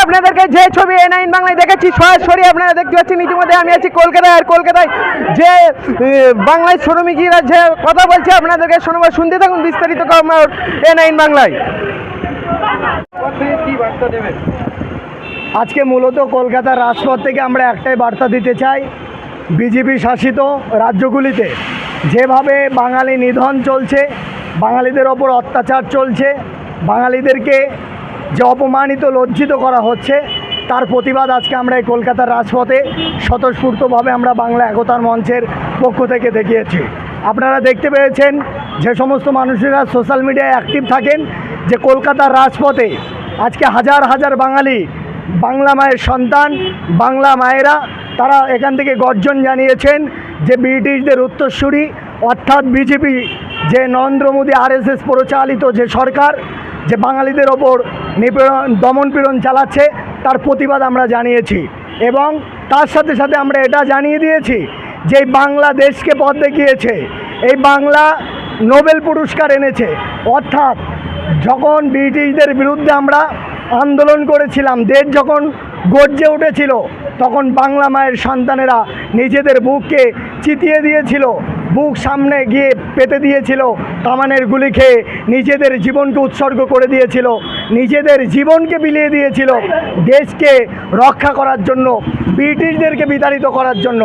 আপনাদেরকে যে ছবি এ9 বাংলায় দেখাচ্ছি সরাসরি আপনারা দেখতে পাচ্ছেন। ইতিমধ্যে আমি আছি কলকাতায়, আর কলকাতায় যে বাংলায় শ্রমিকরা যে কথা বলছে আপনাদেরকে শোনাবো, শুনতে থাকুন বিস্তারিত এ9 বাংলায়। কি বার্তা দেবেন আজকে? মূলত কলকাতার রাজপথ থেকে আমরা একটাই বার্তা দিতে চাই, বিজেপি শাসিত রাজ্যগুলিতে যেভাবে বাঙালি নিধন চলছে, বাঙালিদের ওপর অত্যাচার চলছে, বাঙালিদেরকে যে অপমানিত লজ্জিত করা হচ্ছে, তার প্রতিবাদ আজকে আমরা এই কলকাতার রাজপথে স্বতঃস্ফূর্তভাবে আমরা বাংলা একতার মঞ্চের পক্ষ থেকে দেখিয়েছি। আপনারা দেখতে পেয়েছেন যে সমস্ত মানুষেরা সোশ্যাল মিডিয়ায় অ্যাক্টিভ থাকেন, যে কলকাতার রাজপথে আজকে হাজার হাজার বাঙালি, বাংলা মায়ের সন্তান, বাংলা মায়েরা তারা এখান থেকে গর্জন জানিয়েছেন যে ব্রিটিশদের উত্তরসূরি অর্থাৎ বিজেপি, যে নরেন্দ্র মোদী আরএসএস পরিচালিত যে সরকার, যে বাঙালিদের ওপর নিপীড়ন দমনপীড়ন চালাচ্ছে, তার প্রতিবাদ আমরা জানিয়েছি। এবং তার সাথে সাথে আমরা এটা জানিয়ে দিয়েছি যে এই বাংলাদেশকে পথ দেখিয়েছে, এই বাংলা নোবেল পুরস্কার এনেছে। অর্থাৎ যখন ব্রিটিশদের বিরুদ্ধে আমরা আন্দোলন করেছিলাম, দেশ যখন গর্জে উঠেছিল, তখন বাংলা মায়ের সন্তানেরা নিজেদের বুককে চিতিয়ে দিয়েছিল, বুক সামনে গিয়ে পেতে দিয়েছিল, কামানের গুলি খেয়ে নিজেদের জীবনকে উৎসর্গ করে দিয়েছিল, নিজেদের জীবনকে বিলিয়ে দিয়েছিল দেশকে রক্ষা করার জন্য, ব্রিটিশদেরকে বিতাড়িত করার জন্য।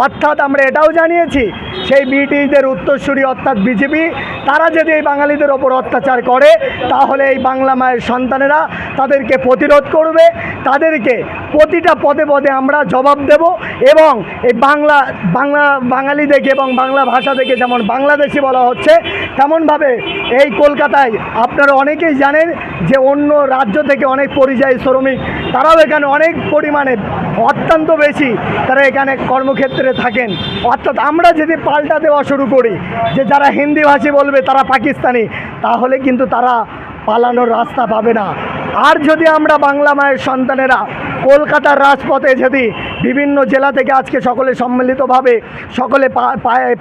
অর্থাৎ আমরা এটাও জানিয়েছি সেই ব্রিটিশদের উত্তরসূরি অর্থাৎ বিজেপি, তারা যদি এই বাঙালিদের ওপর অত্যাচার করে, তাহলে এই বাংলা মায়ের সন্তানেরা তাদেরকে প্রতিরোধ করবে, তাদেরকে প্রতিটা পদে পদে আমরা জবাব দেব। এবং এই বাঙালি দেখে এবং বাংলা ভাষা দেখে যেমন বাংলাদেশি বলা হচ্ছে, তেমনভাবে এই কলকাতায় আপনারা অনেকেই জানেন যে অন্য রাজ্য থেকে অনেক পরিযায়ী শ্রমিক তারাও এখানে অনেক পরিমাণে, অত্যন্ত বেশি তারা এখানে কর্মক্ষেত্রে থাকেন। অর্থাৎ আমরা যদি পাল্টা দেওয়া শুরু করি যে যারা হিন্দি ভাষী বলবে তারা পাকিস্তানি, তাহলে কিন্তু তারা পালানোর রাস্তা পাবে না। আর যদি আমরা বাংলা মায়ের সন্তানেরা কলকাতার রাজপথে যদি বিভিন্ন জেলা থেকে আজকে সকলে সম্মিলিতভাবে সকলে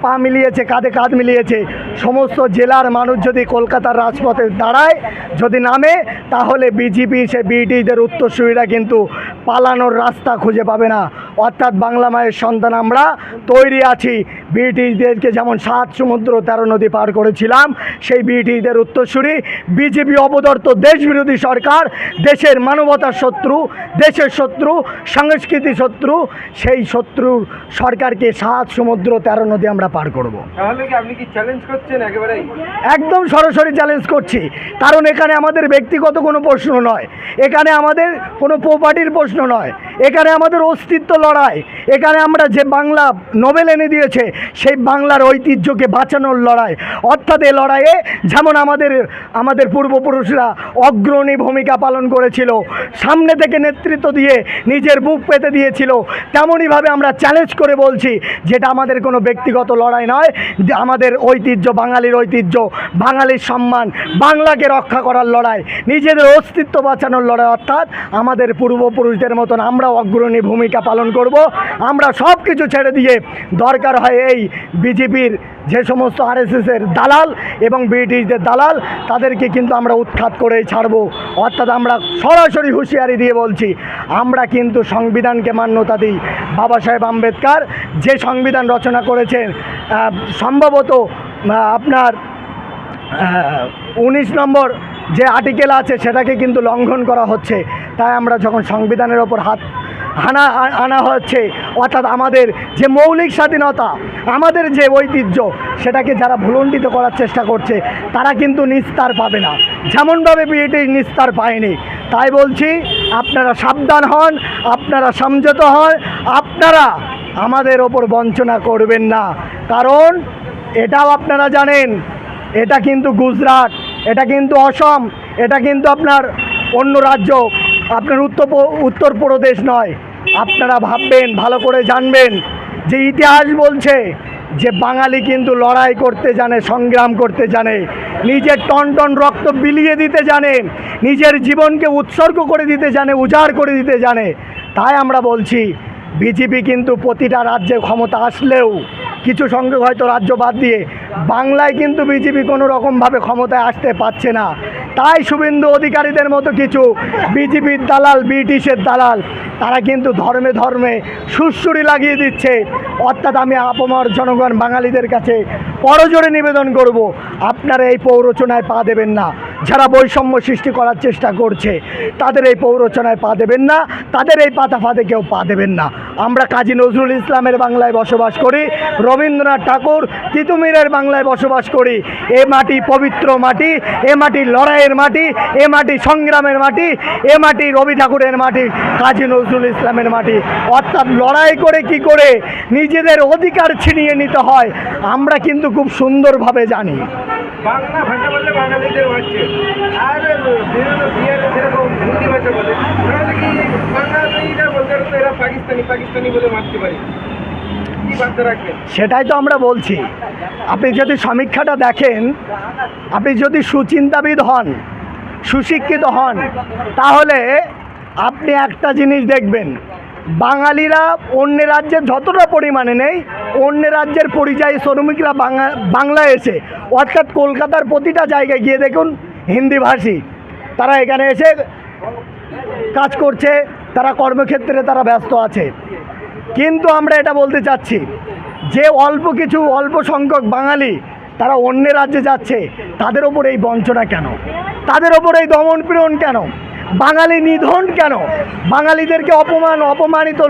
পা মিলিয়েছে, কাঁধে কাঁধ মিলিয়েছে, সমস্ত জেলার মানুষ যদি কলকাতার রাজপথে দাঁড়ায়, যদি নামে, তাহলে বিজেপি সে ব্রিটিশদের উত্তরসূরিরা কিন্তু পালানোর রাস্তা খুঁজে পাবে না। অর্থাৎ বাংলা মায়ের সন্তান আমরা তৈরি আছি, ব্রিটিশদেরকে যেমন 7 সমুদ্র 13 নদী পার করেছিলাম, সেই ব্রিটিশদের উত্তরসূরি বিজেপি অপদার্থ দেশবিরোধী সরকার, দেশের মানবতার শত্রু, দেশের শত্রু, সংস্কৃতি শত্রু, সেই শত্রুর সরকারকে 7 সমুদ্র 13 নদী আমরা পার করব। তাহলে কি আপনি কি চ্যালেঞ্জ করছেন? একেবারেই একদম সরাসরি চ্যালেঞ্জ করছি, কারণ এখানে আমাদের ব্যক্তিগত কোনো প্রশ্ন নয়, এখানে আমাদের কোনো প্রপার্টির প্রশ্ন নয়, এখানে আমাদের অস্তিত্ব লড়াই, এখানে আমরা যে বাংলা নোবেল এনে দিয়েছে সেই বাংলার ঐতিহ্যকে বাঁচানোর লড়াই। অর্থাৎ এই লড়াইয়ে যেমন আমাদের পূর্বপুরুষরা অগ্রণী ভূমিকা পালন করেছিল, সামনে থেকে নেতৃত্ব দিয়ে নিজের বুক পেতে দিয়েছিল, তেমনইভাবে আমরা চ্যালেঞ্জ করে বলছি যেটা আমাদের কোনো ব্যক্তিগত লড়াই নয়, যে আমাদের ঐতিহ্য, বাঙালির ঐতিহ্য, বাঙালির সম্মান, বাংলাকে রক্ষা করার লড়াই, নিজেদের অস্তিত্ব বাঁচানোর লড়াই। অর্থাৎ আমাদের পূর্বপুরুষদের মতন আমরা অগ্রণী ভূমিকা পালন করব। আমরা সব কিছু ছেড়ে দিয়ে দরকার হয় এই বিজেপির যে সমস্ত আরএসএসের দালাল এবং ব্রিটিশদের দালাল, তাদেরকে কিন্তু আমরা উৎখাত করেই ছাড়ব। অর্থাৎ আমরা সরাসরি হুঁশিয়ারি দিয়ে বলছি, আমরা কিন্তু সংবিধানকে মান্যতা দিই। বাবা সাহেব আম্বেদকর যে সংবিধান রচনা করেছেন, সম্ভবত আপনার 19 নম্বর যে আর্টিকেল আছে সেটাকে কিন্তু লঙ্ঘন করা হচ্ছে। তাই আমরা যখন সংবিধানের ওপর হাত আনা হচ্ছে, অর্থাৎ আমাদের যে মৌলিক স্বাধীনতা, আমাদের যে ঐতিহ্য, সেটাকে যারা ভুলণ্ডিত করার চেষ্টা করছে, তারা কিন্তু নিস্তার পাবে না, যেমনভাবে ব্রিটিশ নিস্তার পায়নি। তাই বলছি, আপনারা সাবধান হন, আপনারা সংযত হন, আপনারা আমাদের ওপর বঞ্চনা করবেন না। কারণ এটাও আপনারা জানেন, এটা কিন্তু গুজরাট, এটা কিন্তু অসম, এটা কিন্তু আপনার অন্য রাজ্য, আপনার উত্তরপ্রদেশ নয়। আপনারা ভাববেন, ভালো করে জানবেন যে ইতিহাস বলছে যে বাঙালি কিন্তু লড়াই করতে জানে, সংগ্রাম করতে জানে, নিজের টন টন রক্ত বিলিয়ে দিতে জানে, নিজের জীবনকে উৎসর্গ করে দিতে জানে, উজাড় করে দিতে জানে। তাই আমরা বলছি, বিজেপি কিন্তু প্রতিটা রাজ্যে ক্ষমতা আসলেও, কিছু সংখ্যক হয়তো রাজ্য বাদ দিয়ে, বাংলায় কিন্তু বিজেপি কোনো রকমভাবে ক্ষমতায় আসতে পারছে না। তাই শুভেন্দু অধিকারীদের মতো কিছু বিজেপির দালাল, ব্রিটিশের দালাল, তারা কিন্তু ধর্মে ধর্মে সুরসুরি লাগিয়ে দিচ্ছে। অর্থাৎ আমি আপামর জনগণ বাঙালিদের কাছে করজোড়ে নিবেদন করব, আপনারা এই প্ররোচনায় পা দেবেন না। যারা বৈষম্য সৃষ্টি করার চেষ্টা করছে তাদের এই প্ররোচনায় পা দেবেন না, তাদের এই পাতা ফাঁদে কেউ পা দেবেন না। আমরা কাজী নজরুল ইসলামের বাংলায় বসবাস করি, রবীন্দ্রনাথ ঠাকুর, তিতুমিরের বাংলায় বসবাস করি। এ মাটি পবিত্র মাটি, এ মাটি লড়াইয়ের মাটি, এ মাটি সংগ্রামের মাটি, এ মাটি রবি ঠাকুরের মাটি, কাজী নজরুল ইসলামের মাটি। অর্থাৎ লড়াই করে কি করে নিজেদের অধিকার ছিনিয়ে নিতে হয় আমরা কিন্তু খুব সুন্দরভাবে জানি। বাংলা ভাষা বললে বাঙালিদের হচ্ছে, আর বিহারে যেরকম হিন্দি ভাষা বলে, তাহলে কি বাঙালিরা বলতে পারতো এরা পাকিস্তানি পাকিস্তানি বলে মারতে পারে? কি বার্তা রাখবেন? সেটাই তো আমরা বলছি। আপনি যদি সমীক্ষাটা দেখেন, আপনি যদি সুচিন্তাবিদ হন, সুশিক্ষিত হন, তাহলে আপনি একটা জিনিস দেখবেন, বাঙালিরা অন্য রাজ্যের যতটা পরিমাণে নেই, অন্য রাজ্যের পরিযায়ী শ্রমিকরা বাংলায় এসে, অর্থাৎ কলকাতার প্রতিটা জায়গায় গিয়ে দেখুন হিন্দিভাষী, তারা এখানে এসে কাজ করছে, তারা কর্মক্ষেত্রে তারা ব্যস্ত আছে। কিন্তু আমরা এটা বলতে চাচ্ছি যে অল্প সংখ্যক বাঙালি তারা অন্য রাজ্যে যাচ্ছে, তাদের ওপর এই বঞ্চনা কেন? তাদের ওপর এই দমন পীড়ন কেন? বাঙালি নিধন কেন? বাঙালিদেরকে অপমানিত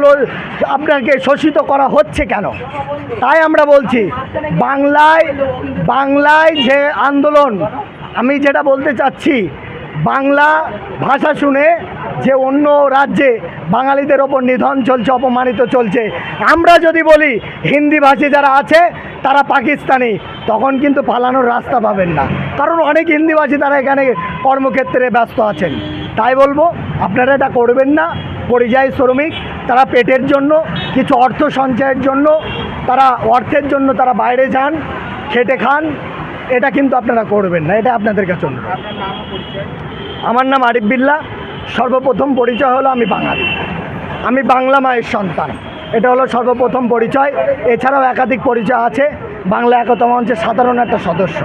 আপনাকে শোষিত করা হচ্ছে কেন? তাই আমরা বলছি বাংলায় যে আন্দোলন, আমি যেটা বলতে চাচ্ছি, বাংলা ভাষা শুনে যে অন্য রাজ্যে বাঙালিদের ওপর নিধন চলছে, অপমানিত চলছে, আমরা যদি বলি হিন্দিভাষী যারা আছে তারা পাকিস্তানি, তখন কিন্তু পালানোর রাস্তা পাবেন না, কারণ অনেক হিন্দিভাষী তারা এখানে কর্মক্ষেত্রে ব্যস্ত আছেন। তাই বলবো আপনারা এটা করবেন না। পরিযায়ী শ্রমিক তারা পেটের জন্য, কিছু অর্থ সঞ্চয়ের জন্য, তারা অর্থের জন্য তারা বাইরে যান, খেটে খান, এটা কিন্তু আপনারা করবেন না। এটা আপনাদের কাছে অনুরোধ। আমার নাম আরিফ বিল্লাহ। সর্বপ্রথম পরিচয় হলো আমি বাঙালি, আমি বাংলা মায়ের সন্তান, এটা হলো সর্বপ্রথম পরিচয়। এছাড়াও একাধিক পরিচয় আছে। বাংলা একতা মঞ্চের সাধারণ একটা সদস্য।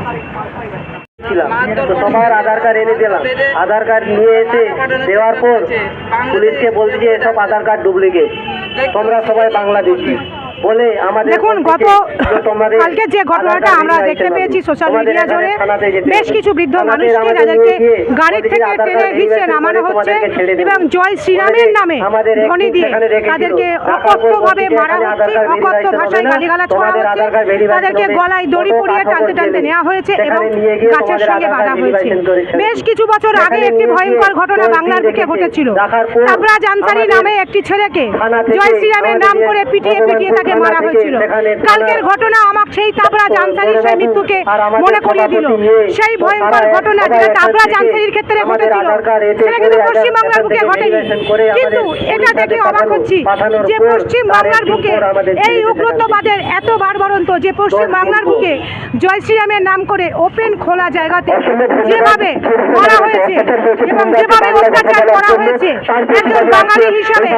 তো সবার আধার কার্ড এনে দিলাম, আধার কার্ড নিয়ে এসে দেওয়ার পর পুলিশকে বলছি যে এসব আধার কার্ড ডুপ্লিকেট, তোমরা সবাই বাংলাদেশি বলে আমাদের দেখুন কালকে যে ঘটনাটা আমরা দেখতে পেয়েছি সোশ্যাল মিডিয়া জুড়ে, বেশ কিছু বৃদ্ধ মানুষকে যাদেরকে গাড়ি থেকে টেনে হিঁচড়ে নামানো হচ্ছে এবং জয় শ্রীরামের নামে ধ্বনি দিয়ে তাদেরকে অকথ্যভাবে মারা হচ্ছে, অকথ্য ভাষায় গালিগালাজ করা হচ্ছে, তাদেরকে গলায় দড়ি পরিয়ে টানতে টানতে নেওয়া হয়েছে এবং গাছের সঙ্গে বাঁধা হয়েছে। বেশ কিছু বছর আগে একটি ভয়ঙ্কর ঘটনা বাংলার বুকে ঘটেছিল। তাবরাজ আনসারী নামে একটি ছেলেকে জয় শ্রীরামের নাম করে পিটিয়ে পিটিয়ে তাকে মারা হয়েছিল। কালকের ঘটনা আমার সেই তাবরাজ আনসারীর সেই মৃত্যুকে মনে করিয়ে দিল। সেই ভয়ঙ্কর ঘটনা যেটা তাবরাজ আনসারীর ক্ষেত্রে ঘটেছিল সেটা কিন্তু পশ্চিমবাংলার বুকে ঘটেনি। কিন্তু এটা দেখে অবাক হচ্ছি যে পশ্চিমবাংলার বুকে এই উগ্রত্ববাদের এত বাড়বাড়ন্ত, যে পশ্চিমবাংলার বুকে জয় শ্রীরামের নাম করে ওপেন খোলা জায়গাতে যেভাবে মারা হয়েছে এবং যেভাবে অত্যাচার করা হয়েছে, একজন বাঙালি হিসাবে,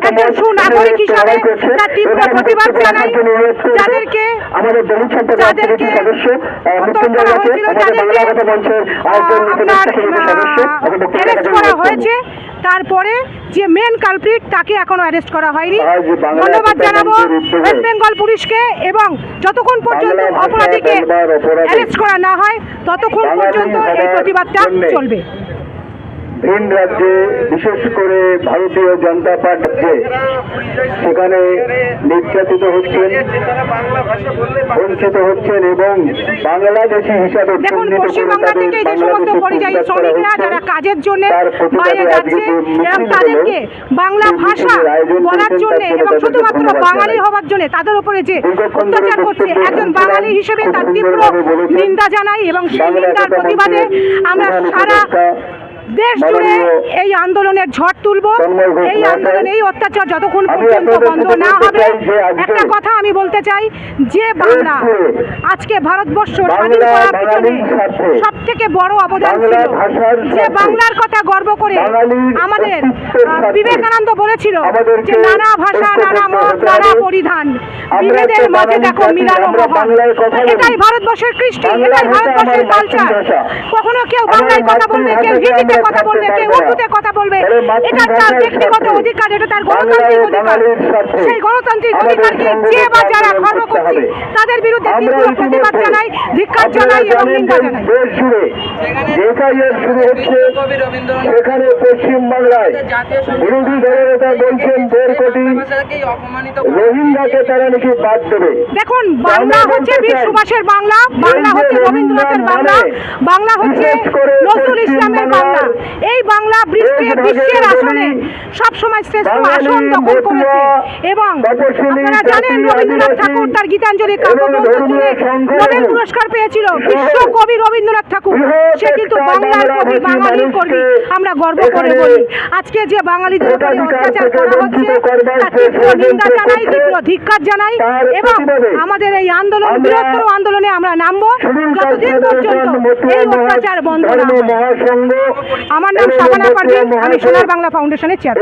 একজন সুনাগরিক হিসাবে তার তীব্র প্রতিবাদ জানাই। যাদেরকে হত্যা করা হয়েছিল, যাদেরকে অ্যারেস্ট করা হয়েছে, তারপরে যে মেন কালপ্রিট তাকে এখনো অ্যারেস্ট করা হয়নি। ধন্যবাদ জানাবো ওয়েস্ট বেঙ্গল পুলিশকে, এবং যতক্ষণ পর্যন্ত অপরাধীকে অ্যারেস্ট করা না হয় ততক্ষণ পর্যন্ত এই প্রতিবাদটা চলবে। ভিন রাজ্যে, বিশেষ করে ভারতীয় জনতা পার্টিতে, সেখানে নির্যাতিত হচ্ছেন, বঞ্চিত হচ্ছেন এবং বাংলাদেশি হিসাবে দেখুন পশ্চিমবাংলা থেকে যে সমস্ত পরিযায়ী শ্রমিকরা যারা কাজের জন্য বাইরে যাচ্ছে এবং তাদেরকে বাংলা ভাষা বলার জন্য এবং শুধুমাত্র বাঙালি হওয়ার জন্য তাদের উপরে যে অত্যাচার করছে, একজন বাঙালি হিসেবে তার তীব্র নিন্দা জানাই এবং সেই নিন্দার প্রতিবাদে আমরা সারা দেশ জুড়ে এই আন্দোলনের ঝড় তুলব। এই আন্দোলন, এই অত্যাচার যতক্ষণ পর্যন্ত বন্ধ না হবে, একটা কথা আমি বলতে চাই, যে বাংলা আজকে ভারতবর্ষ স্বাধীন করার পিছনে সব থেকে বড় অবদান ছিল, যে বাংলার কথা গর্ব করে আমাদের বিবেকানন্দ বলেছিল যে নানা ভাষা, নানা মত, নানা পরিধান, বিভেদের মাঝে দেখো মিলানো মহান। এটাই ভারতবর্ষের কৃষ্টি, এটাই ভারতবর্ষের কালচার। কখনো কেউ বাংলায় কথা বলবে, কেউ হিন্দিতে কথা বলবে, কেউ উর্দুতে কথা বলবে, এটা তার ব্যক্তিগত অধিকার, এটা তার গণতান্ত্রিক অধিকার। সেই গণতান্ত্রিক অধিকারকে যে বা যারা খর্ব করছে তাদের বিরুদ্ধে তীব্র প্রতিবাদ জানাই, ধিক্কার জানাই এবং নিন্দা জানাই। যেটাই শুরু হচ্ছে সেখানে পশ্চিমবাংলায় বিরোধী দলনেতা বলছেন 1.5 কোটি রোহিঙ্গাকে তারা নাকি বাদ দেবে। দেখুন, বাংলা হচ্ছে বীর সুভাষের বাংলা, বাংলা হচ্ছে রবীন্দ্রনাথের বাংলা, বাংলা হচ্ছে নজরুল ইসলামের বাংলা। এই বাংলা বিশ্বের আসনে সবসময় শ্রেষ্ঠ আসন দখল করেছে। এবং আপনারা জানেন, রবীন্দ্রনাথ ঠাকুর তার গীতাঞ্জলি কাব্যগ্রন্থের জন্য নোবেল পুরস্কার পেয়েছিল। বিশ্ব কবি রবীন্দ্রনাথ ঠাকুর, সে কিন্তু বাংলার কবি, বাঙালির কবি। আমরা গর্ব করে বলি, আজকে যে বাঙালিদের উপরে অত্যাচার করা হচ্ছে তার তীব্র নিন্দা জানাই, তীব্র ধিক্কার জানাই। এবং আমাদের এই আন্দোলন, বৃহত্তর আন্দোলনে আমরা নামবো যতদিন পর্যন্ত এই অত্যাচার বন্ধ না হয়। আমার নাম শাবানা পারভীন, আমি সোনার বাংলা ফাউন্ডেশনের চেয়ারম্যান।